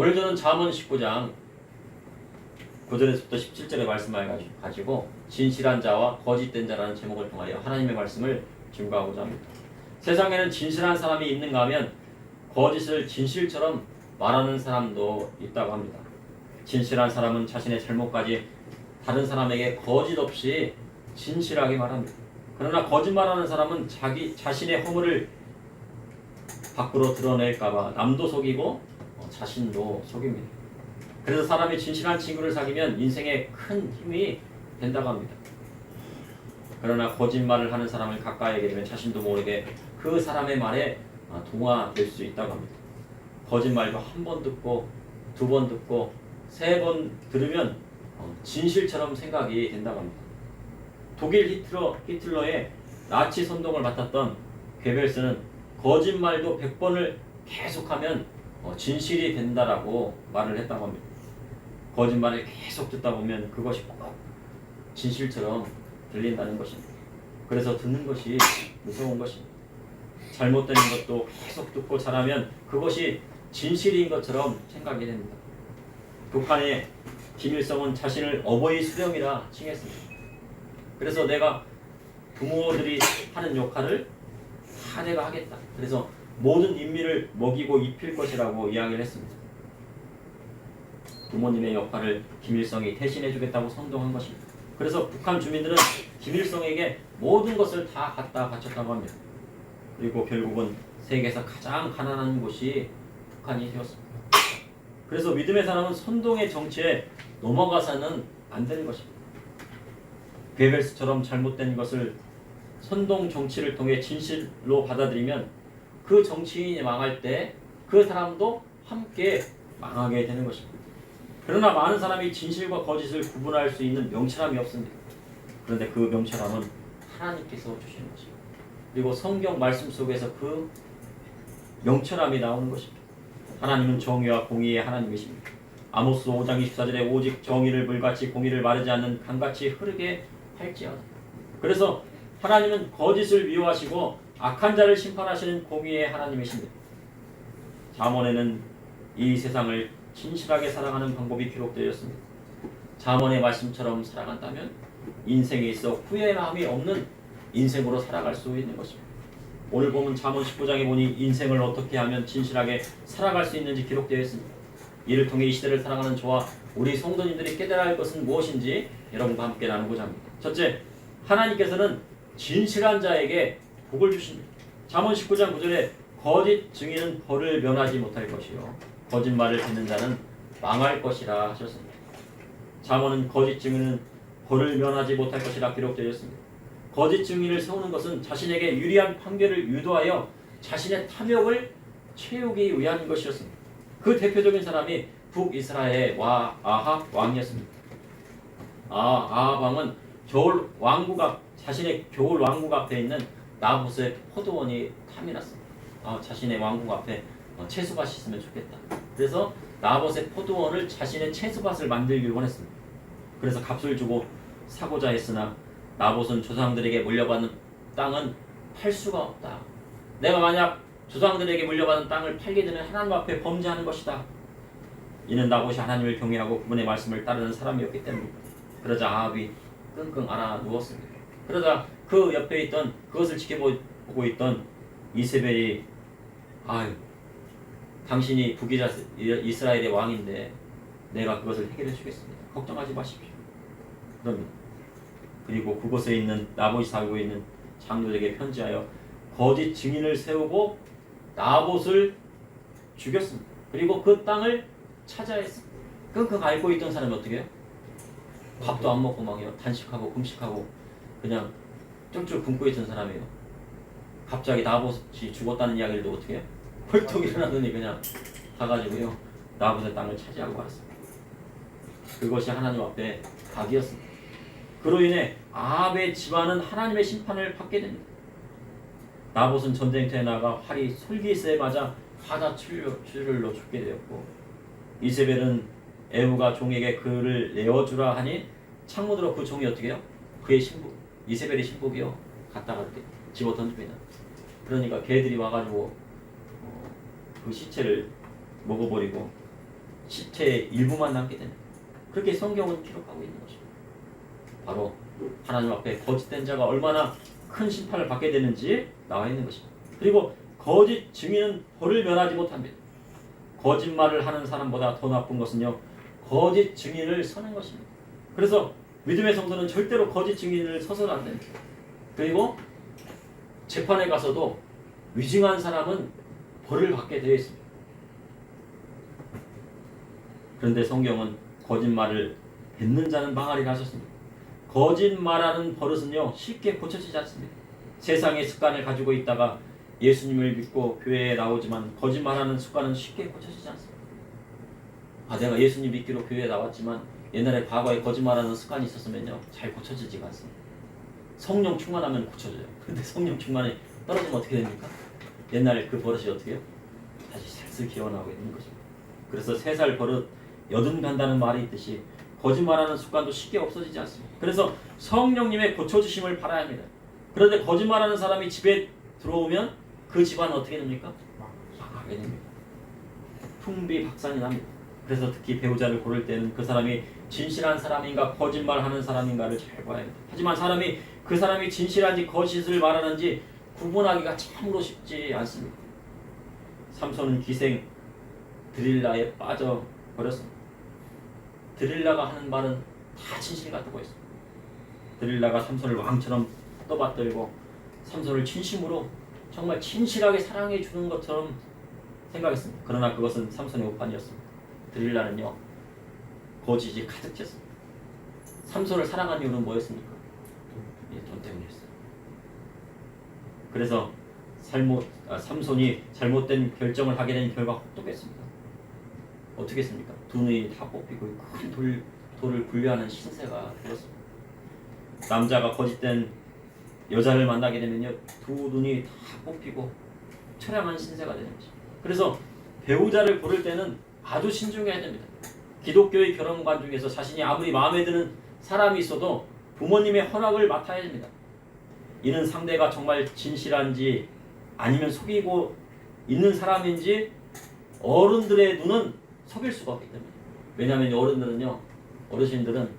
오늘 저는 잠언 19장 9절에서부터 17절의 말씀을 가지고 진실한 자와 거짓된 자라는 제목을 통하여 하나님의 말씀을 증거하고자 합니다. 세상에는 진실한 사람이 있는가 하면 거짓을 진실처럼 말하는 사람도 있다고 합니다. 진실한 사람은 자신의 잘못까지 다른 사람에게 거짓 없이 진실하게 말합니다. 그러나 거짓말하는 사람은 자신의 허물을 밖으로 드러낼까봐 남도 속이고 자신도 속입니다. 그래서 사람이 진실한 친구를 사귀면 인생에 큰 힘이 된다고 합니다. 그러나 거짓말을 하는 사람을 가까이 하게 되면 자신도 모르게 그 사람의 말에 동화될 수 있다고 합니다. 거짓말도 한 번 듣고 두 번 듣고 세 번 들으면 진실처럼 생각이 된다고 합니다. 독일 히틀러의 나치 선동을 맡았던 괴벨스는 거짓말도 100번을 계속하면 진실이 된다라고 말을 했다고 합니다. 거짓말을 계속 듣다 보면 그것이 꼭 진실처럼 들린다는 것입니다. 그래서 듣는 것이 무서운 것입니다. 잘못된 것도 계속 듣고 자라면 그것이 진실인 것처럼 생각이 됩니다. 북한의 김일성은 자신을 어버이 수령이라 칭했습니다. 그래서 내가 부모들이 하는 역할을 다 내가 하겠다. 그래서 모든 인민을 먹이고 입힐 것이라고 이야기를 했습니다. 부모님의 역할을 김일성이 대신해 주겠다고 선동한 것입니다. 그래서 북한 주민들은 김일성에게 모든 것을 다 갖다 바쳤다고 합니다. 그리고 결국은 세계에서 가장 가난한 곳이 북한이 되었습니다. 그래서 믿음의 사람은 선동의 정치에 넘어가서는 안 되는 것입니다. 괴벨스처럼 잘못된 것을 선동 정치를 통해 진실로 받아들이면 그 정치인이 망할 때 그 사람도 함께 망하게 되는 것입니다. 그러나 많은 사람이 진실과 거짓을 구분할 수 있는 명철함이 없습니다. 그런데 그 명철함은 하나님께서 주시는 것입니다. 그리고 성경 말씀 속에서 그 명철함이 나오는 것입니다. 하나님은 정의와 공의의 하나님이십니다. 아모스 5장 24절에 오직 정의를 물같이 공의를 마르지 않는 강같이 흐르게 할지어다. 그래서 하나님은 거짓을 미워하시고 악한 자를 심판하시는 공의의 하나님이십니다. 잠언에는 이 세상을 진실하게 사랑하는 방법이 기록되어 있습니다. 잠언의 말씀처럼 살아간다면 인생에 있어 후회함이 없는 인생으로 살아갈 수 있는 것입니다. 오늘 보면 잠언 19장에 보니 인생을 어떻게 하면 진실하게 살아갈 수 있는지 기록되어 있습니다. 이를 통해 이 시대를 살아가는 저와 우리 성도님들이 깨달아야 할 것은 무엇인지 여러분과 함께 나누고자 합니다. 첫째, 하나님께서는 진실한 자에게 복을 주십니다. 잠언 19장 9절에 거짓 증인은 벌을 면하지 못할 것이요 거짓말을 듣는 자는 망할 것이라 하셨습니다. 잠언은 거짓 증인은 벌을 면하지 못할 것이라 기록되어 있습니다. 거짓 증인을 세우는 것은 자신에게 유리한 판결을 유도하여 자신의 탐욕을 채우기 위한 것이었습니다. 그 대표적인 사람이 북이스라엘의 아합 왕이었습니다. 아합 왕은 자신의 겨울 왕국 앞에 있는 나봇의 포도원이 탐이 났습니다. 자신의 왕국 앞에 채소밭이 있으면 좋겠다. 그래서 나봇의 포도원을 자신의 채소밭을 만들기를 원했습니다. 그래서 값을 주고 사고자 했으나 나봇은 조상들에게 물려받은 땅은 팔 수가 없다. 내가 만약 조상들에게 물려받은 땅을 팔게 되면 하나님 앞에 범죄하는 것이다. 이는 나봇이 하나님을 경외하고 그분의 말씀을 따르는 사람이었기 때문입니다. 그러자 아합이 끙끙 앓아 누웠습니다. 그러자 그 옆에 있던 그것을 지켜보고 있던 이세벨이 당신이 북이스라엘의 왕인데 내가 그것을 해결해 주겠습니다. 걱정하지 마십시오. 그리고 그곳에 있는 나봇이 살고 있는 장로에게 편지하여 거짓 증인을 세우고 나봇을 죽였습니다. 그리고 그 땅을 차지했습니다. 끙끙 앓고 있던 사람이 어떻게 해요? 밥도 안 먹고 막요 단식하고 금식하고 그냥 쫄쫄 굶고 있던 사람이에요. 갑자기 나봇이 죽었다는 이야기를 또 어떻게 해요? 벌떡 일어나더니 그냥 가가지고요 나봇의 땅을 차지하고 말았습니다. 그것이 하나님 앞에 각이었습니다. 그로 인해 아합의 집안은 하나님의 심판을 받게 됩니다. 나봇은 전쟁터에 나가 활이 솔깃에 맞아 화자 출혈로 죽게 되었고 이세벨은 에후가 종에게 그를 내어주라 하니 창문으로 그 종이 어떻게 해요? 그의 신부 이세벨의 신부기요 갖다가 이렇게 집어 던집니다. 그러니까 개들이 와가지고 그 시체를 먹어버리고 시체의 일부만 남게 됩니다. 그렇게 성경은 기록하고 있는 것입니다. 바로 하나님 앞에 거짓된 자가 얼마나 큰 심판을 받게 되는지 나와 있는 것입니다. 그리고 거짓 증인은 벌을 면하지 못합니다. 거짓말을 하는 사람보다 더 나쁜 것은요, 거짓 증인을 서는 것입니다. 그래서 믿음의 성도는 절대로 거짓 증인을 서서는 안 됩니다. 그리고 재판에 가서도 위증한 사람은 벌을 받게 되어 있습니다. 그런데 성경은 거짓말을 뱉는 자는 망하리라 하셨습니다. 거짓말하는 버릇은요, 쉽게 고쳐지지 않습니다. 세상의 습관을 가지고 있다가 예수님을 믿고 교회에 나오지만 거짓말하는 습관은 쉽게 고쳐지지 않습니다. 내가 예수님 믿기로 교회에 나왔지만 옛날에 과거에 거짓말하는 습관이 있었으면요, 잘 고쳐지지가 않습니다. 성령 충만하면 고쳐져요. 근데 성령 충만이 떨어지면 어떻게 됩니까? 옛날 그 버릇이 어떻게 해요? 다시 슬슬 기어나오게 되는 것입니다. 그래서 3살 버릇 여든 간다는 말이 있듯이 거짓말하는 습관도 쉽게 없어지지 않습니다. 그래서 성령님의 고쳐주심을 바라야 합니다. 그런데 거짓말하는 사람이 집에 들어오면 그 집안은 어떻게 됩니까? 망하게 됩니다. 풍비박산이 납니다. 그래서 특히 배우자를 고를 때는 그 사람이 진실한 사람인가 거짓말하는 사람인가를 잘 봐야 합니다. 하지만 그 사람이 진실한지 거짓을 말하는지 구분하기가 참으로 쉽지 않습니다. 삼손은 기생 드릴라에 빠져버렸습니다. 드릴라가 하는 말은 다 진실 같다고 했습니다. 드릴라가 삼손을 왕처럼 떠받들고 삼손을 진심으로 정말 진실하게 사랑해 주는 것처럼 생각했습니다. 그러나 그것은 삼손의 오판이었습니다. 드릴라는요, 거짓이 가득 찼습니다. 삼손을 사랑한 이유는 뭐였습니까? 돈 때문이었어요. 그래서 삼손이 잘못된 결정을 하게 된 결과 혹독했습니다. 어떻게 했습니까? 두 눈이 다 뽑히고 큰 돌을 분류하는 신세가 되었습니다. 남자가 거짓된 여자를 만나게 되면요, 두 눈이 다 뽑히고 처량한 신세가 되는 것입니다. 그래서 배우자를 고를 때는 아주 신중해야 됩니다. 기독교의 결혼관 중에서 자신이 아무리 마음에 드는 사람이 있어도 부모님의 허락을 맡아야 됩니다. 이는 상대가 정말 진실한지 아니면 속이고 있는 사람인지 어른들의 눈은 속일 수가 없기 때문에. 왜냐하면 어르신들은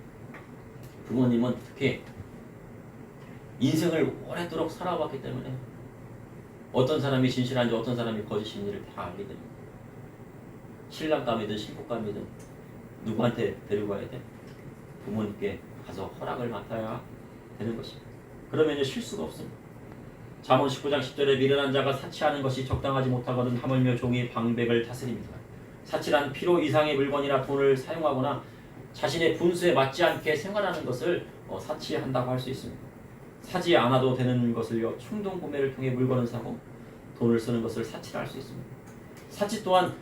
부모님은 특히 인생을 오래도록 살아왔기 때문에 어떤 사람이 진실한지 어떤 사람이 거짓인지를 다 알게 됩니다. 신랑감이든 신부감이든 누구한테 데리고 가야 돼? 부모님께 가서 허락을 맡아야 되는 것입니다. 그러면 실수가 없습니다. 잠언 19장 10절에 미련한 자가 사치하는 것이 적당하지 못하거든 하물며 종이 방백을 다스립니다. 사치란 필요 이상의 물건이나 돈을 사용하거나 자신의 분수에 맞지 않게 생활하는 것을 사치한다고 할 수 있습니다. 사지 않아도 되는 것을요, 충동 구매를 통해 물건을 사고 돈을 쓰는 것을 사치라 할 수 있습니다. 사치 또한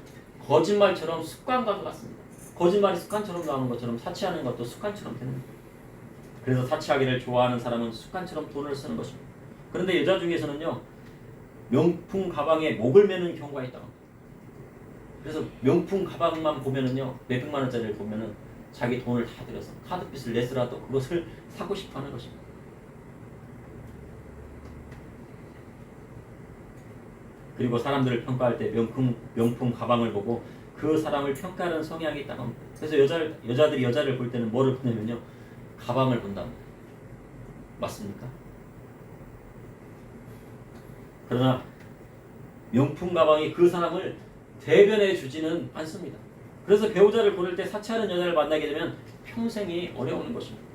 거짓말처럼 습관과도 같습니다. 거짓말이 습관처럼 나오는 것처럼 사치하는 것도 습관처럼 되는 겁니다. 그래서 사치하기를 좋아하는 사람은 습관처럼 돈을 쓰는 것입니다. 그런데 여자 중에서는요, 명품 가방에 목을 매는 경우가 있다고 합니다. 그래서 명품 가방만 보면은요, 몇백만 원짜리를 보면은 자기 돈을 다 들여서 카드빚을 내서라도 그것을 사고 싶어 하는 것입니다. 그리고 사람들을 평가할 때 명품 가방을 보고 그 사람을 평가하는 성향이 있다고 합니다. 그래서 여자들이 여자를 볼 때는 뭐를 보냐면요, 가방을 본답니다. 맞습니까? 그러나 명품 가방이 그 사람을 대변해 주지는 않습니다. 그래서 배우자를 고를 때 사치하는 여자를 만나게 되면 평생이 어려운 것입니다.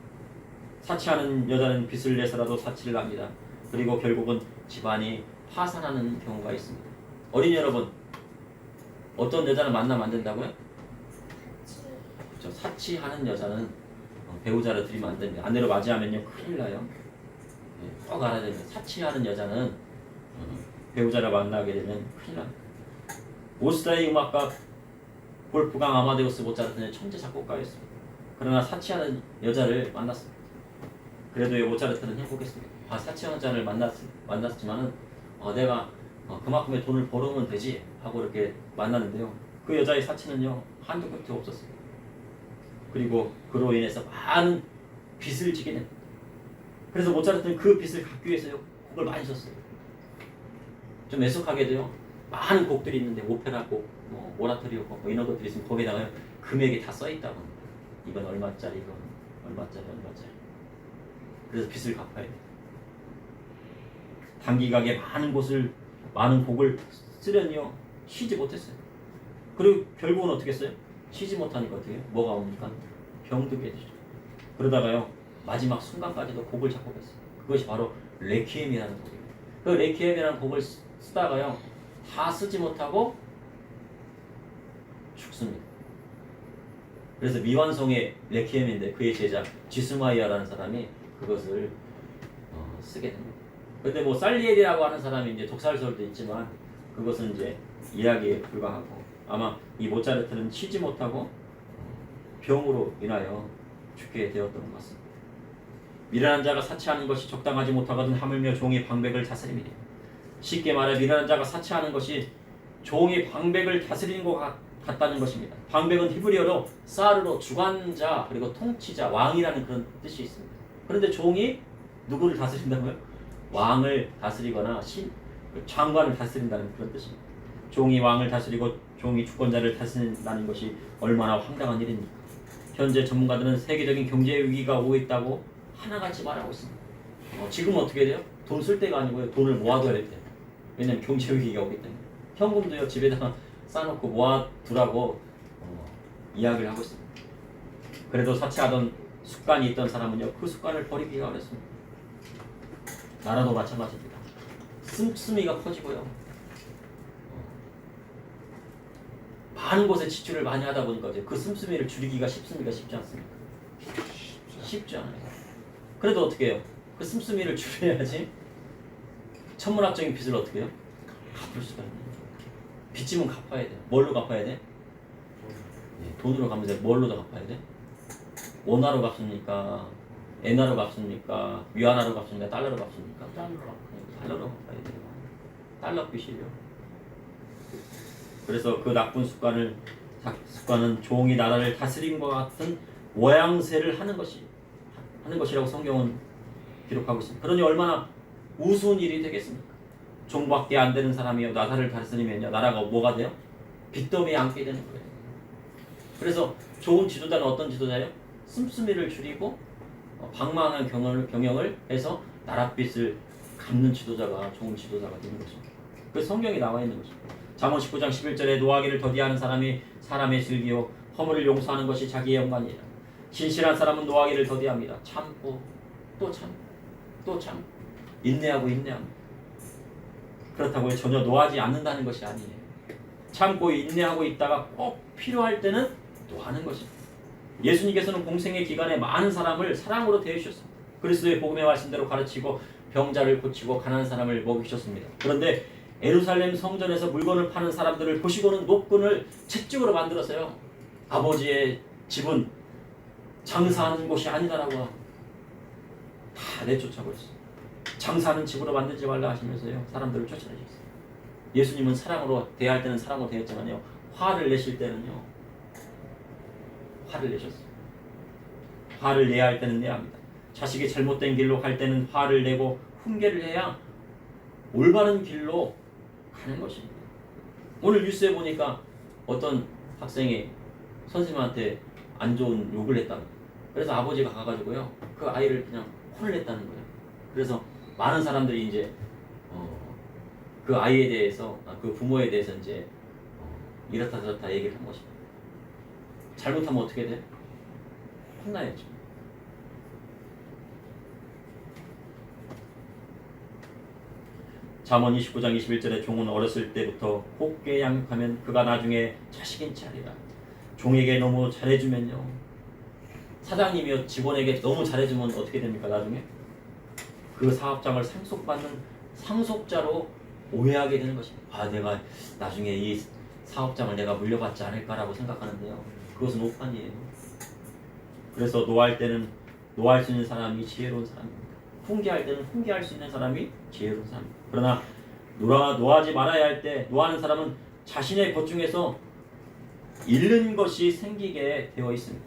사치하는 여자는 빚을 내서라도 사치를 합니다. 그리고 결국은 집안이 파산하는 경우가 있습니다. 어린이 여러분, 어떤 여자를 만나면 안 된다고요? 그렇죠. 사치하는 여자는 배우자를 들이면 안 됩니다. 아내로 맞이하면요, 큰일 나요. 꼭 알아야 됩니다. 사치하는 여자는 배우자를 만나게 되면 큰일 납니다. 오스트리아 음악가 볼프강 아마데우스 모차르트는 천재 작곡가였습니다. 그러나 사치하는 여자를 만났습니다. 그래도 이 모차르트는 행복했습니다. 사치하는 여자를 만났지만은 내가 그만큼의 돈을 벌어오면 되지 하고 이렇게 만났는데요, 그 여자의 사치는요, 한두 끝도 없었어요. 그리고 그로 인해서 많은 빚을 지게 됩니다. 그래서 모차르트는 그 빚을 갚기 위해서요, 곡을 많이 썼어요. 좀 애석하게도요, 많은 곡들이 있는데 오페라 곡, 뭐 오라토리오 곡, 뭐 이런 것들이 있으면 거기다가 금액이 다 써 있다고 합니다. 이건 얼마짜리, 이건 얼마짜리. 그래서 빚을 갚아야 돼. 단기간에 많은 곡을 쓰려니요 쉬지 못했어요. 그리고 결국은 어떻게 했어요? 쉬지 못하니까 어떻게 해요? 뭐가 옵니까? 병들게 되죠. 그러다가요 마지막 순간까지도 곡을 작곡했어요. 그것이 바로 레퀴엠이라는 곡이에요. 그 레퀴엠이라는 곡을 쓰다가요 다 쓰지 못하고 죽습니다. 그래서 미완성의 레퀴엠인데 그의 제자 지스마이아라는 사람이 그것을 쓰게 됩니다. 근데 뭐 살리에리라고 하는 사람이 이제 독살설도 있지만 그것은 이제 이야기에 불과하고 아마 이 모차르트는 쉬지 못하고 병으로 인하여 죽게 되었던 것 같습니다. 미련한 자가 사치하는 것이 적당하지 못하거든 하물며 종이 방백을 다스림이니 쉽게 말해 미련한 자가 사치하는 것이 종이 방백을 다스리는 것 같다는 것입니다. 방백은 히브리어로 사르로 주관자 그리고 통치자 왕이라는 그런 뜻이 있습니다. 그런데 종이 누구를 다스린다고요? 왕을 다스리거나 장관을 다스린다는 그런 뜻입니다. 종이 왕을 다스리고 종이 주권자를 다스린다는 것이 얼마나 황당한 일입니까? 현재 전문가들은 세계적인 경제 위기가 오고 있다고 하나같이 말하고 있습니다. 지금은 어떻게 돼요? 돈 쓸 때가 아니고요. 돈을 모아둬야 될 때. 왜냐면 경제 위기가 오기 때문에. 현금도요 집에다가 쌓아놓고 모아두라고 이야기를 하고 있습니다. 그래도 사치하던 습관이 있던 사람은요 그 습관을 버리기가 어렵습니다. 나라도 마찬가지입니다. 씀씀이가 커지고요. 많은 곳에 지출을 많이 하다 보니까 그 씀씀이를 줄이기가 쉽습니까? 쉽지 않습니까? 쉽지 않아요. 그래도 어떻게 해요? 그 씀씀이를 줄여야지 천문학적인 빚을 어떻게 해요? 갚을 수가 있는 거예요. 빚지면 갚아야 돼. 뭘로 갚아야 돼? 돈으로 갚으면 돼. 뭘로 더 갚아야 돼? 원화로 갚습니까? 엔화로 갚습니까? 위안화로 갚습니까? 달러로 갚습니까? 달러로 갚아야 돼요. 달러 빚이요. 그래서 그 나쁜 습관은 종이 나라를 다스린 것 같은 모양새를 하는 것이라고 성경은 기록하고 있습니다. 그러니 얼마나 우스운 일이 되겠습니까? 종밖에 안 되는 사람이요 나라를 다스리면요 나라가 뭐가 돼요? 빚더미에 앉게 되는 거예요. 그래서 좋은 지도자는 어떤 지도자예요? 씀씀이를 줄이고 방망한 경영을 해서 나라빚을 갚는 지도자가 좋은 지도자가 되는 것입니다. 그 성경에 나와 있는 것입니다. 잠언 19장 11절에 노하기를 더디하는 사람이 사람의 슬기요 허물을 용서하는 것이 자기의 영광이라. 진실한 사람은 노하기를 더디합니다. 참고 또 참고 또 참고 인내하고 인내합니다. 그렇다고 전혀 노하지 않는다는 것이 아니에요. 참고 인내하고 있다가 꼭 필요할 때는 노하는 것입니다. 예수님께서는 공생의 기간에 많은 사람을 사랑으로 대해주셨습니다. 그리스도의 복음의 말씀대로 가르치고 병자를 고치고 가난한 사람을 먹이셨습니다. 그런데 예루살렘 성전에서 물건을 파는 사람들을 보시고는 노끈을 채찍으로 만들었어요. 아버지의 집은 장사하는 곳이 아니다라고 다 내쫓아버렸어요. 장사하는 집으로 만들지 말라 하시면서요 사람들을 쫓아내셨어요. 예수님은 사랑으로 대할 때는 사랑으로 대했지만요 화를 내실 때는요 화를 내셨어요. 화를 내야 할 때는 내야 합니다. 자식이 잘못된 길로 갈 때는 화를 내고 훈계를 해야 올바른 길로 가는 것입니다. 오늘 뉴스에 보니까 어떤 학생이 선생님한테 안 좋은 욕을 했답니다. 그래서 아버지가 가가지고요 그 아이를 그냥 혼을 냈다는 거예요. 그래서 많은 사람들이 이제 그 아이에 대해서 그 부모에 대해서 이제 이렇다 저렇다 얘기를 한 것입니다. 잘못하면 어떻게 돼? 혼나야죠. 잠언 29장 21절에 종은 어렸을 때부터 곱게 양육하면 그가 나중에 자식인지 알리라. 종에게 너무 잘해주면요 사장님이요 직원에게 너무 잘해주면 어떻게 됩니까? 나중에 그 사업장을 상속받는 상속자로 오해하게 되는 것입니다. 내가 나중에 이 사업장을 내가 물려받지 않을까라고 생각하는데요 그것은 오판이에요. 그래서 노할 때는 노할 수 있는 사람이 지혜로운 사람입니다. 훈계할 때는 훈계할 수 있는 사람이 지혜로운 사람입니다. 그러나 노하지 말아야 할 때 노하는 사람은 자신의 것 중에서 잃는 것이 생기게 되어 있습니다.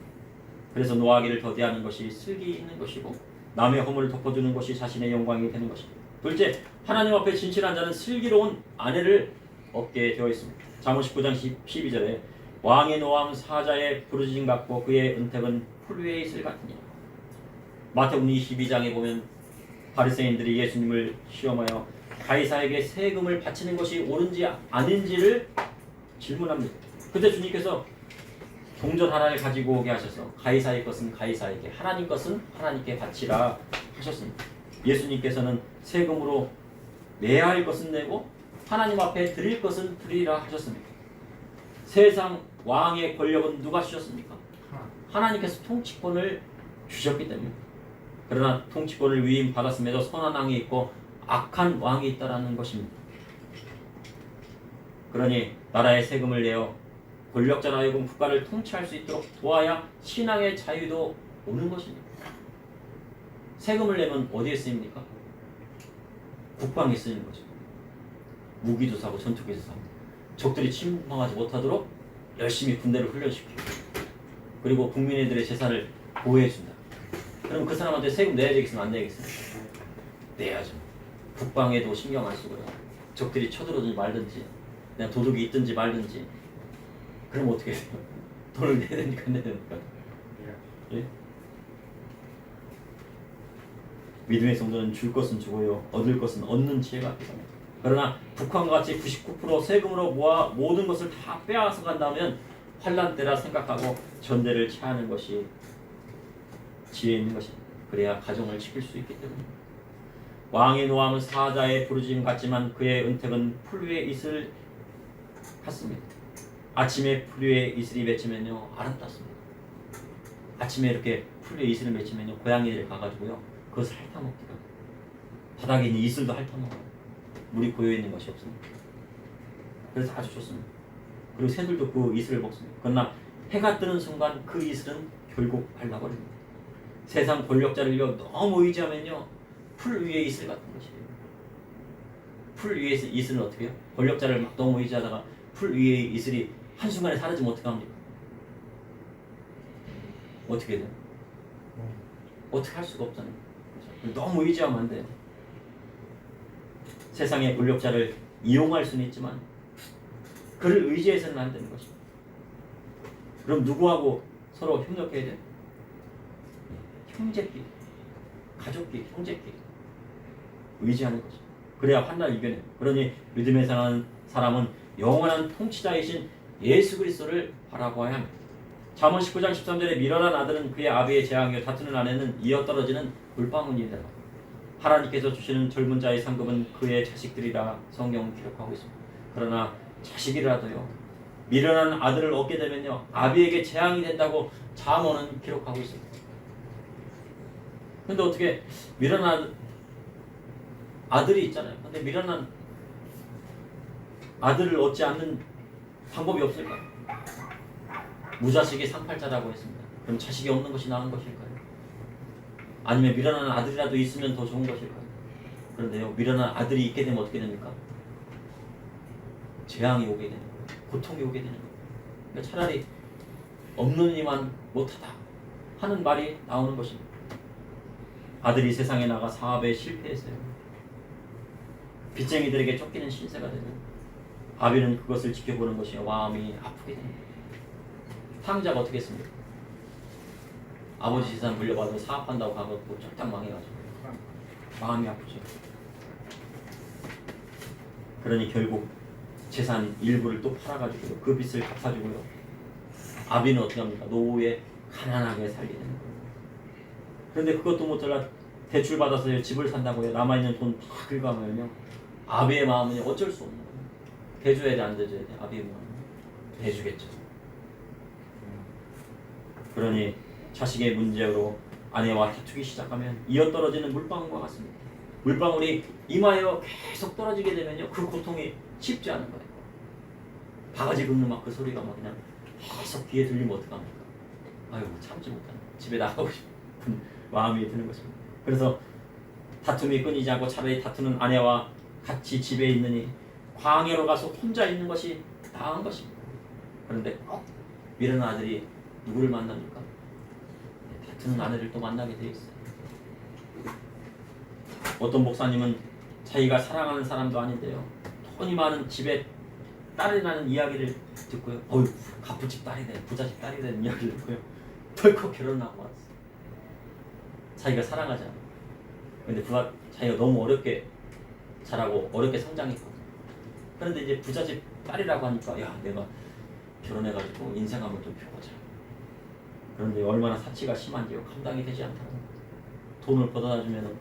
그래서 노하기를 더디하는 것이 슬기 있는 것이고 남의 허물을 덮어주는 것이 자신의 영광이 되는 것입니다. 둘째, 하나님 앞에 진실한 자는 슬기로운 아내를 얻게 되어 있습니다. 잠언 19장 12절에 왕의 노함 사자의 부르짖음 같고 그의 은택은 풀 위에 있을 같으니. 마태복음 22장에 보면 바리새인들이 예수님을 시험하여 가이사에게 세금을 바치는 것이 옳은지 아닌지를 질문합니다. 그때 주님께서 동전 하나를 가지고 오게 하셔서 가이사의 것은 가이사에게, 하나님 것은 하나님께 바치라 하셨습니다. 예수님께서는 세금으로 내야 할 것은 내고 하나님 앞에 드릴 것은 드리라 하셨습니다. 세상 왕의 권력은 누가 주셨습니까? 하나님께서 통치권을 주셨기 때문에. 그러나 통치권을 위임받았음에도 선한 왕이 있고 악한 왕이 있다라는 것입니다. 그러니 나라의 세금을 내어 권력자로 하여금 국가를 통치할 수 있도록 도와야 신앙의 자유도 오는 것입니다. 세금을 내면 어디에 쓰입니까? 국방에 쓰이는 거죠. 무기도 사고 전투기도 사고 적들이 침범하지 못하도록 열심히 군대를 훈련시키고 그리고 국민들의 재산을 보호해준다. 그럼 그 사람한테 세금 내야 되겠으면 안 내야겠어요? 내야죠. 국방에도 신경 안 쓰고요. 적들이 쳐들어오든지 말든지 그냥 도둑이 있든지 말든지 그럼 어떻게 해요? 돈을 내야 되니까 내야 되니까. 예? 믿음의 성도는 줄 것은 주고요 얻을 것은 얻는 지혜가 필요합니다. 그러나 북한과 같이 99% 세금으로 모아 모든 것을 다 빼앗아 간다면 환난 때라 생각하고 전대를 취하는 것이 지혜 있는 것입니다. 그래야 가정을 지킬 수 있기 때문입니다. 왕의 노함은 사자의 부르짖음 같지만 그의 은택은 풀 위에 이슬 같습니다. 아침에 풀 위에 이슬이 맺히면요 아름답습니다. 아침에 이렇게 풀 위에 이슬을 맺히면요 고양이들 가가지고요 그것을 핥아먹기가 바닥에 있는 이슬도 핥아먹어요. 물이 고여있는 것이 없습니다. 그래서 아주 좋습니다. 그리고 새들도 그 이슬을 먹습니다. 그러나 해가 뜨는 순간 그 이슬은 결국 말라버립니다. 세상 권력자를 너무 의지하면요 풀 위에 이슬 같은 것이에요. 풀 위에 이슬은 어떻게 해요? 권력자를 막 너무 의지하다가 풀 위에 이슬이 한순간에 사라지면 어떻게 합니까? 어떻게 돼요? 어떻게 할 수가 없잖아요. 그렇죠? 너무 의지하면 안 돼요. 세상의 권력자를 이용할 수는 있지만 그를 의지해서는 안 되는 것입니다. 그럼 누구하고 서로 협력해야 돼요? 형제끼리, 가족끼리, 형제끼리 의지하는 거죠. 그래야 환난을 이겨내요. 그러니 믿음에 사는 사람은 영원한 통치자이신 예수 그리스도를 바라보아야 합니다. 잠언 19장 13절에 미련한 아들은 그의 아비의 재앙이요 다투는 아내는 이어 떨어지는 물방울이다. 하나님께서 주시는 젊은 자의 상급은 그의 자식들이라 성경은 기록하고 있습니다. 그러나 자식이라도요 미련한 아들을 얻게 되면요 아비에게 재앙이 된다고 잠언은 기록하고 있습니다. 근데 어떻게 미련한 아들이 있잖아요. 근데 미련한 아들을 얻지 않는 방법이 없을까요? 무자식이 상팔자라고 했습니다. 그럼 자식이 없는 것이 나은 것일까요? 아니면 미련한 아들이라도 있으면 더 좋은 것일까요? 그런데요 미련한 아들이 있게 되면 어떻게 됩니까? 재앙이 오게 되는 거예요. 고통이 오게 되는 거예요. 그러니까 차라리 없는 이만 못하다 하는 말이 나오는 것입니다. 아들이 세상에 나가 사업에 실패했어요. 빚쟁이들에게 쫓기는 신세가 되는 아비는 그것을 지켜보는 것이 마음이 아프게 됩니다. 탕자가 어떻게 했습니까? 아버지 재산 물려받아서 사업한다고 가고 쫄딱 망해가지고 마음이 아프죠. 그러니 결국 재산 일부를 또 팔아가지고 그 빚을 갚아주고요. 아비는 어떻게 합니까? 노후에 가난하게 살게 되는 거예요. 그런데 그것도 못하려 대출 받아서 집을 산다고 해요. 남아있는 돈 다 긁어가면요 아비의 마음은 어쩔 수 없는 거예요. 대줘야 돼 안 대줘야 돼? 아비의 마음은 대주겠죠. 그러니 자식의 문제로 아내와 다투기 시작하면 이어 떨어지는 물방울과 같습니다. 물방울이 임하여 계속 떨어지게 되면요 그 고통이 쉽지 않은 거예요. 바가지 긁는 막 그 소리가 막 그냥 계속 귀에 들리면 어떡합니까? 아유 참지 못하는 집에 나가고 싶은 마음이 드는 것입니다. 그래서 다툼이 끊이지 않고 차라리 다투는 아내와 같이 집에 있느니 광야로 가서 혼자 있는 것이 나은 것입니다. 그런데 꼭 미련한 아들이 누구를 만납니까? 다투는 아내를 또 만나게 되어 있어요. 어떤 목사님은 자기가 사랑하는 사람도 아닌데요 돈이 많은 집에 딸이라는 이야기를 듣고요. 어휴, 갑부집 딸이 돼, 부자집 딸이 되는 이야기를 듣고요. 덜컥 결혼하고 왔어. 자기가 사랑하잖아. 근데 자기가 너무 어렵게 자라고 어렵게 성장했거든. 그런데 이제 부자집 딸이라고 하니까 야, 내가 결혼해가지고 인생 한번 좀 펴보자. 그런데 얼마나 사치가 심한지요. 감당이 되지 않다고. 돈을 벌어다 주면은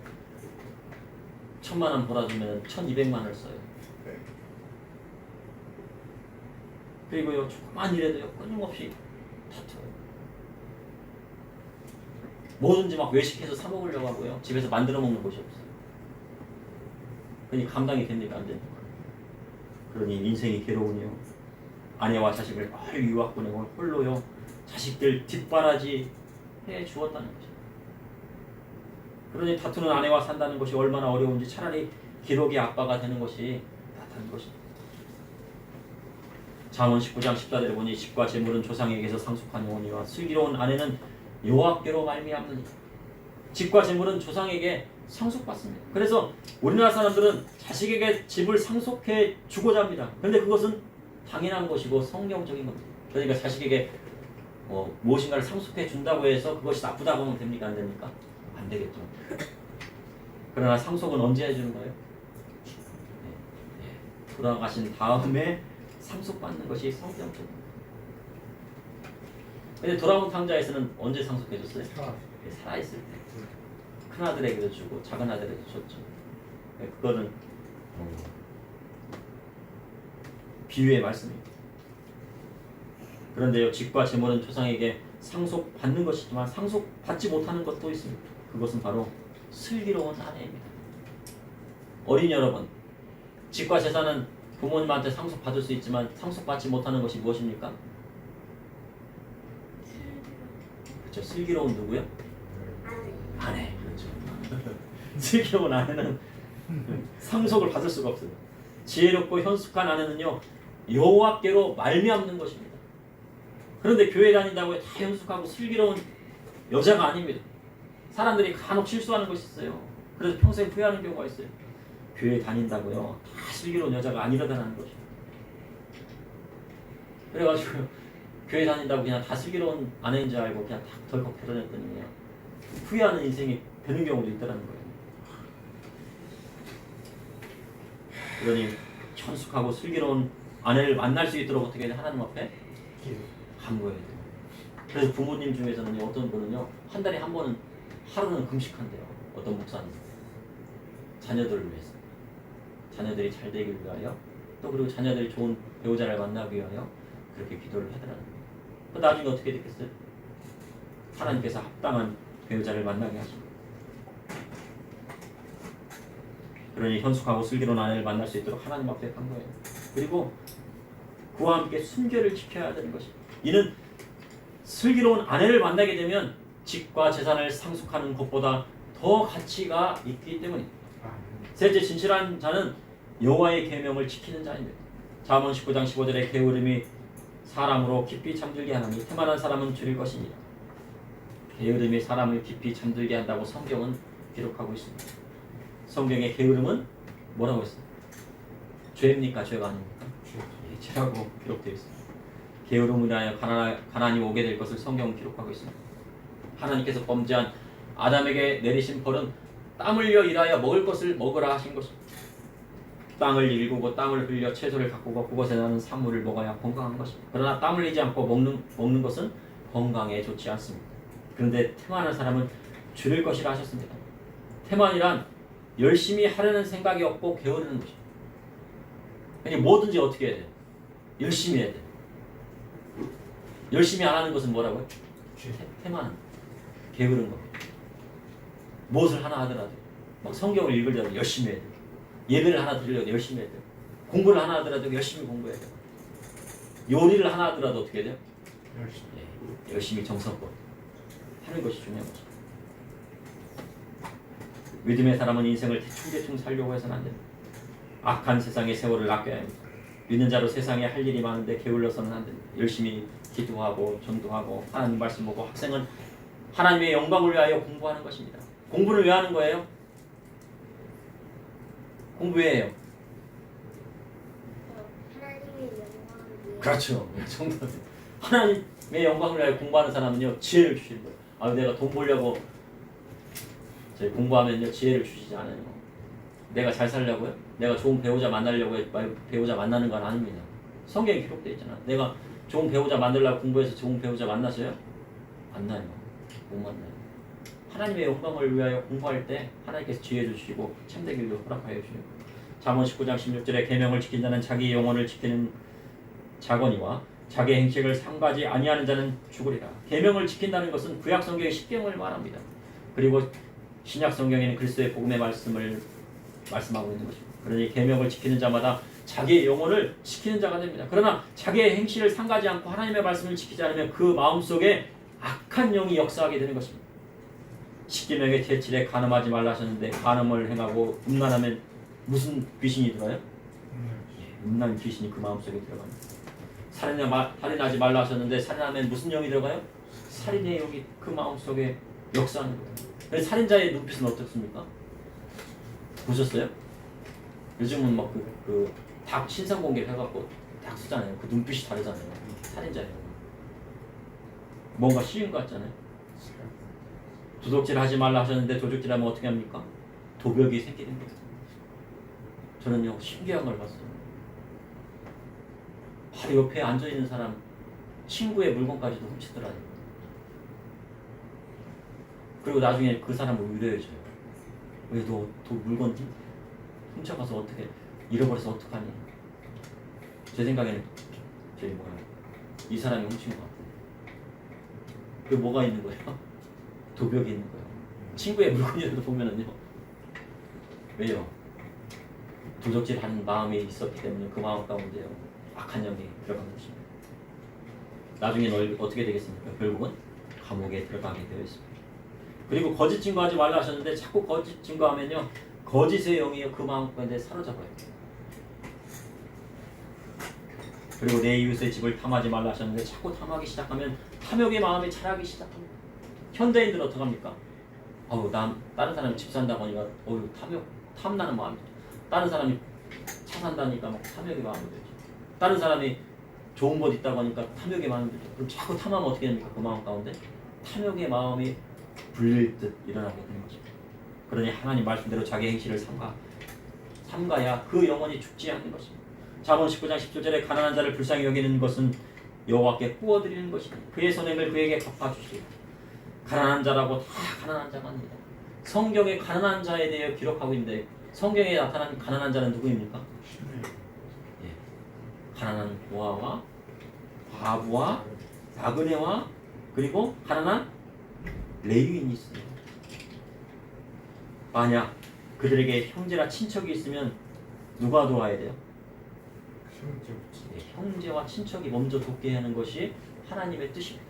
1,000만 원 벌어주면 1,200만 원을 써요. 그리고요, 조그만 일에도요, 끊임없이 다투어요. 뭐든지 막 외식해서 사 먹으려고 하고요. 집에서 만들어 먹는 곳이 없어요. 그러니 감당이 됩니까? 안 됩니까? 그러니 인생이 괴로우니요. 아내와 자식을 늘 유학 보내고 홀로요. 자식들 뒷바라지 해 주었다는 거죠. 그러니 다투는 아내와 산다는 것이 얼마나 어려운지 차라리 기록의 아빠가 되는 것이 낫다는 것입니다. 잠언 19장 14절에 보니 집과 재물은 조상에게서 상속한 영혼이와 슬기로운 아내는 여호와께로 말미암느니. 집과 재물은 조상에게 상속받습니다. 그래서 우리나라 사람들은 자식에게 집을 상속해 주고자 합니다. 그런데 그것은 당연한 것이고 성경적인 겁니다. 그러니까 자식에게 무엇인가를 상속해 준다고 해서 그것이 나쁘다고 하면 됩니까? 안 됩니까? 안 되겠죠. 그러나 상속은 언제 해주는 거예요? 돌아가신 다음에 상속받는 것이 성경적입니다. 근데 돌아온 탕자에서는 언제 상속해줬어요? 살아있을 때. 큰아들에게도 주고 작은아들에게도 줬죠. 그거는 비유의 말씀입니다. 그런데요, 집과 재물은 조상에게 상속받는 것이지만 상속받지 못하는 것도 있습니다. 그것은 바로 슬기로운 아내입니다. 어린이 여러분, 집과 재산은 부모님한테 상속받을 수 있지만 상속받지 못하는 것이 무엇입니까? 그렇죠. 슬기로운 누구요? 아내. 그렇죠. 슬기로운 아내는 상속을 받을 수가 없어요. 지혜롭고 현숙한 아내는요, 여호와께로 말미암는 것입니다. 그런데 교회 다닌다고 다 현숙하고 슬기로운 여자가 아닙니다. 사람들이 간혹 실수하는 것이 있어요. 그래서 평생 후회하는 경우가 있어요. 교회 다닌다고요, 다 슬기로운 여자가 아니라다는 것입니다. 그래가지고 교회 다닌다고 그냥 다 슬기로운 아내인 줄 알고 그냥 딱 덜컥 결혼했더니 후회하는 인생이 되는 경우도 있다는 거예요. 그러니 현숙하고 슬기로운 아내를 만날 수 있도록 어떻게 해야 하나님 앞에 간구해야 돼요. 그래서 부모님 중에서는 어떤 분은요, 한 달에 한 번은 하루는 금식한대요. 어떤 목사님. 자녀들을 위해서. 자녀들이 잘 되길 위하여, 또 그리고 자녀들이 좋은 배우자를 만나기 위하여 그렇게 기도를 하더라는 거예요. 그 나중에 어떻게 됐겠어요? 하나님께서 합당한 배우자를 만나게 하십니다. 그러니 현숙하고 슬기로운 아내를 만날 수 있도록 하나님 앞에 간 거예요. 그리고 그와 함께 순결을 지켜야 되는 것입니다. 이는 슬기로운 아내를 만나게 되면 집과 재산을 상속하는 것보다 더 가치가 있기 때문입니다. 셋째, 진실한 자는 여호와의 계명을 지키는 자입니다. 잠언 19장 15절에 게으름이 사람으로 깊이 잠들게 하나니 태만한 사람은 줄일 것입니다. 게으름이 사람을 깊이 잠들게 한다고 성경은 기록하고 있습니다. 성경의 게으름은 뭐라고 했어요? 죄입니까? 죄가 아닙니까? 죄라고 기록되어 있습니다. 게으름으로 인하여 가난이 오게 될 것을 성경은 기록하고 있습니다. 하나님께서 범죄한 아담에게 내리신 벌은 땀 흘려 일하여 먹을 것을 먹으라 하신 것입니다. 땅을 일구고 땅을 흘려 채소를 가꾸고 그것에 나는 산물을 먹어야 건강한 것입니다. 그러나 땀 흘리지 않고 먹는 것은 건강에 좋지 않습니다. 그런데 태만한 사람은 줄일 것이라 하셨습니다. 태만이란 열심히 하려는 생각이 없고 게으르는 것입니다. 그러니까 뭐든지 어떻게 해야 돼요? 열심히 해야 돼요. 열심히 안 하는 것은 뭐라고요? 태만, 게으른 것. 무엇을 하나 하더라도 막 성경을 읽으려고 열심히 해야 돼요. 예배를 하나 드리려고 열심히 해야 돼요. 공부를 하나 하더라도 열심히 공부해야 돼요. 요리를 하나 하더라도 어떻게 해야 돼요? 열심히 정성껏 하는 것이 중요한 거죠. 믿음의 사람은 인생을 대충대충 살려고 해서는 안 됩니다. 악한 세상의 세월을 아껴야 합니다. 믿는 자로 세상에 할 일이 많은데 게을러서는 안 됩니다. 열심히 기도하고 전도하고 하나님 말씀 보고 학생은 하나님의 영광을 위하여 공부하는 것입니다. 공부를 왜 하는 거예요? 공부 왜 해요? 하나님의 영광을 그렇죠. 정답. 하나님의 영광을 위하여 공부하는 사람은요 지혜를 주시는 거예요. 아 내가 돈 벌려고 저희 공부하면요 지혜를 주시지 않아요. 내가 잘 살려고요? 내가 좋은 배우자 만나려고 배우자 만나는 건 아닙니다. 성경에 기록되어 있잖아. 내가 좋은 배우자 만들려고 공부해서 좋은 배우자 만나서요? 만나요. 못 만나요. 하나님의 영광을 위하여 공부할 때 하나님께서 지혜 주시고 참된 길로 허락하여 주시고 잠언 19장 16절에 계명을 지킨 자는 자기 영혼을 지키는 자거니와 자기 행책을 삼가지 아니하는 자는 죽으리라. 계명을 지킨다는 것은 구약 성경의 십계명을 말합니다. 그리고 신약 성경에는 그리스도의 복음의 말씀을 말씀하고 있는 것입니다. 그러니 계명을 지키는 자마다 자기의 영혼을 지키는 자가 됩니다. 그러나 자기의 행실을 삼가지 않고 하나님의 말씀을 지키지 않으면 그 마음속에 악한 영이 역사하게 되는 것입니다. 십계명의 제7에 간음하지 말라 하셨는데 간음을 행하고 음란하면 무슨 귀신이 들어요? 음란 귀신이 그 마음속에 들어갑니다. 살인하지 말라 하셨는데 살인하면 무슨 영이 들어가요? 살인의 영이 그 마음속에 역사하는 거예요. 살인자의 눈빛은 어떻습니까? 보셨어요? 요즘은 막 닭 신상 공개를 해갖고 닭 쓰잖아요. 그 눈빛이 다르잖아요. 살인자예요. 뭔가 쉬운 것 같잖아요. 도둑질 하지 말라 하셨는데 도둑질하면 어떻게 합니까? 도벽이 생기는 거예요. 저는요 신기한 걸 봤어요. 바로 옆에 앉아있는 사람 친구의 물건까지도 훔치더라고요. 그리고 나중에 그 사람을 위로해줘요. 왜 너 물건 훔쳐가서 어떻게 잃어버려서 어떡하니? 제 생각에는 이 사람이 훔친 것 같아요. 그 뭐가 있는 거예요? 도벽이 있는 거예요. 친구의 물건이라도 보면은요. 왜요? 도적질 하는 마음이 있었기 때문에 그 마음 가운데요. 악한 영이 들어간 것입니다. 나중에는 어떻게 되겠습니까? 결국은 감옥에 들어가게 되어 있습니다. 그리고 거짓 증거하지 말라 하셨는데 자꾸 거짓 증거하면요. 거짓의 영이 그 마음 가운데 사로잡아요. 그리고 내 이웃의 집을 탐하지 말라 하셨는데 자꾸 탐하기 시작하면 탐욕의 마음이 자라기 시작합니다. 현대인들은 어떡합니까? 다른 사람이 집 산다고 하니까 탐나는 마음이 들죠. 다른 사람이 차 산다니까 막 탐욕의 마음이 들죠. 다른 사람이 좋은 곳 있다고 하니까 탐욕의 마음이 들죠. 그럼 자꾸 탐하면 어떻게 됩니까? 그 마음 가운데 탐욕의 마음이 불릴 듯 일어나게 되는 거죠. 그러니 하나님 말씀대로 자기 행실을 삼가야 그 영혼이 죽지 않는 것입니다. 잠언 19장 10절에 가난한 자를 불쌍히 여기는 것은 여호와께 구워드리는 것이니 그의 선행을 그에게 갚아주시리라. 가난한 자라고 다 가난한 자가 아닙니다. 성경에 가난한 자에 대해 기록하고 있는데 성경에 나타난 가난한 자는 누구입니까? 가난한 고아와 과부와 나그네와 그리고 가난한 레위인이 있습니다. 만약 그들에게 형제나 친척이 있으면 누가 도와야 돼요? 형제와 친척이 먼저 돕게 하는 것이 하나님의 뜻입니다.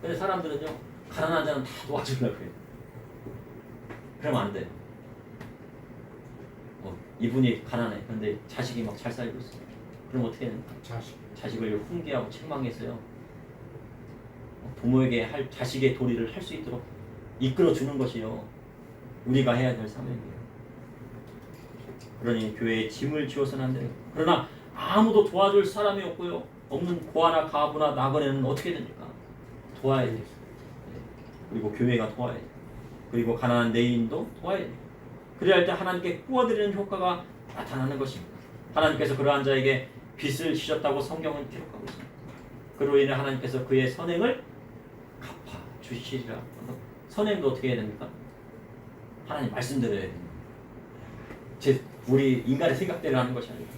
근데 사람들은요 가난한 자는 다 도와주려고 해요. 그러면 안 돼요. 이분이 가난해. 그런데 자식이 막 잘 살고 있어요. 그럼 어떻게 됩니까? 자식을 훈계하고 책망해서요. 부모에게 자식의 도리를 할 수 있도록 이끌어주는 것이요. 우리가 해야 될 사명이에요. 그러니 교회에 짐을 지어서는 안 돼요. 그러나 아무도 도와줄 사람이 없고요. 없는 고아나 가부나 나그네는 어떻게 됩니까? 도와야 돼요. 그리고 교회가 도와야 돼요. 그리고 가난한 내인도 도와야 돼요. 그래야 할 때 하나님께 구워드리는 효과가 나타나는 것입니다. 하나님께서 그러한 자에게 빚을 지셨다고 성경은 기록하고 있습니다. 그로 인해 하나님께서 그의 선행을 갚아주시리라. 선행도 어떻게 해야 됩니까? 하나님 말씀대로 해야 됩니다. 우리 인간의 생각대로 하는 것이 아니라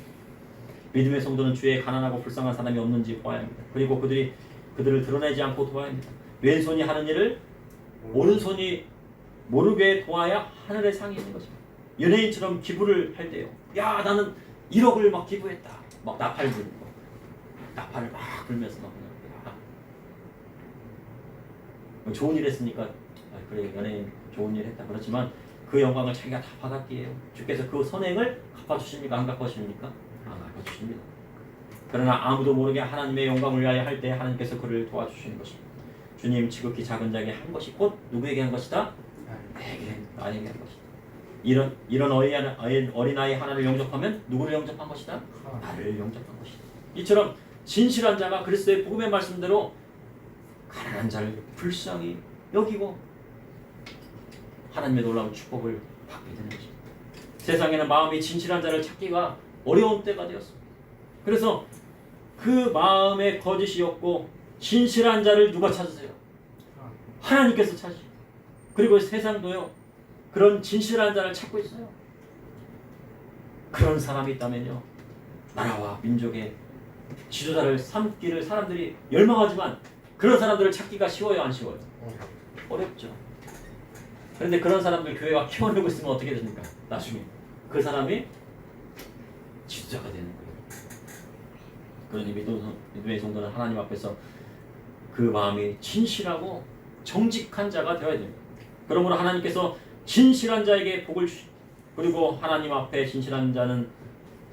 믿음의 성도는 주위에 가난하고 불쌍한 사람이 없는지 보아야 합니다. 그리고 그들을 드러내지 않고 도와야 합니다. 왼손이 하는 일을 오른손이 모르게 도와야 하늘의 상이 있는 것입니다. 연예인처럼 기부를 할 때요. 야 나는 1억을 막 기부했다. 막 나팔 부는 거. 나팔을 막 불면서 막 좋은 일 했으니까 그래 연예인 좋은 일 했다. 그렇지만 그 영광을 자기가 다 받았기에 주께서 그 선행을 갚아주십니까? 안 갚아주십니까? 안 갚아주십니다. 그러나 아무도 모르게 하나님의 영광을 위하여 할 때 하나님께서 그를 도와주시는 것입니다. 주님 지극히 작은 자에게 한 것이 곧 누구에게 한 것이다? 나에게 한 것이다. 이런 어린아이 하나를 영접하면 누구를 영접한 것이다? 나를 영접한 것이다. 이처럼 진실한 자가 그리스도의 복음의 말씀대로 가난한 자를 불쌍히 여기고 하나님의 놀라운 축복을 받게 되는 것입니다. 세상에는 마음이 진실한 자를 찾기가 어려운 때가 되었습니다. 그래서 그 마음에 거짓이 없고 진실한 자를 누가 찾으세요? 하나님께서 찾으시고, 그리고 세상도요 그런 진실한 자를 찾고 있어요. 그런 사람이 있다면요 나라와 민족의 지도자를 삼기를 사람들이 열망하지만 그런 사람들을 찾기가 쉬워요, 안 쉬워요? 어렵죠. 그런데 그런 사람들 교회가 키워내고 있으면 어떻게 됩니까? 나중에 그 사람이 지도자가 되는 거예요. 그러니 믿음의 성도는 하나님 앞에서 그 마음이 진실하고 정직한 자가 되어야 됩니다. 그러므로 하나님께서 진실한 자에게 복을 주시고, 그리고 하나님 앞에 진실한 자는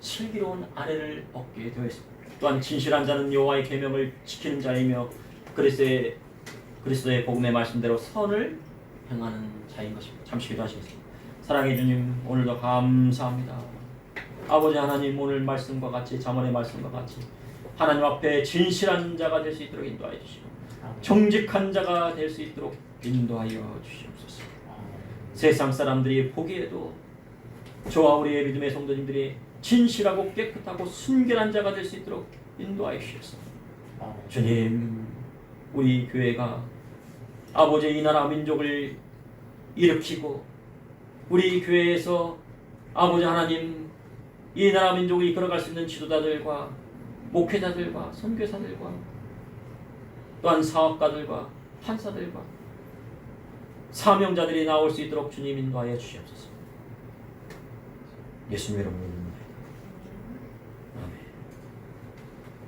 슬기로운 아내를 얻게 되어 있습니다. 또한 진실한 자는 여호와의 계명을 지키는 자이며 그리스도의 복음의 말씀대로 선을 행하는 자인 것입니다. 잠시 기도하시겠습니다. 사랑해 주님, 오늘도 감사합니다. 아버지 하나님, 오늘 말씀과 같이 잠언의 말씀과 같이 하나님 앞에 진실한 자가 될 수 있도록 인도하여 주시고 정직한 자가 될 수 있도록 인도하여 주시옵소서. 세상 사람들이 보기에도 저와 우리의 믿음의 성도님들이 진실하고 깨끗하고 순결한 자가 될 수 있도록 인도하여 주시옵소서. 주님, 우리 교회가 아버지 이 나라 민족을 일으키고 우리 교회에서 아버지 하나님 이 나라 민족을 이끌어갈 수 있는 지도자들과 목회자들과 선교사들과 또한 사업가들과 판사들과 사명자들이 나올 수 있도록 주님 인도하여 주시옵소서. 예수님 이름으로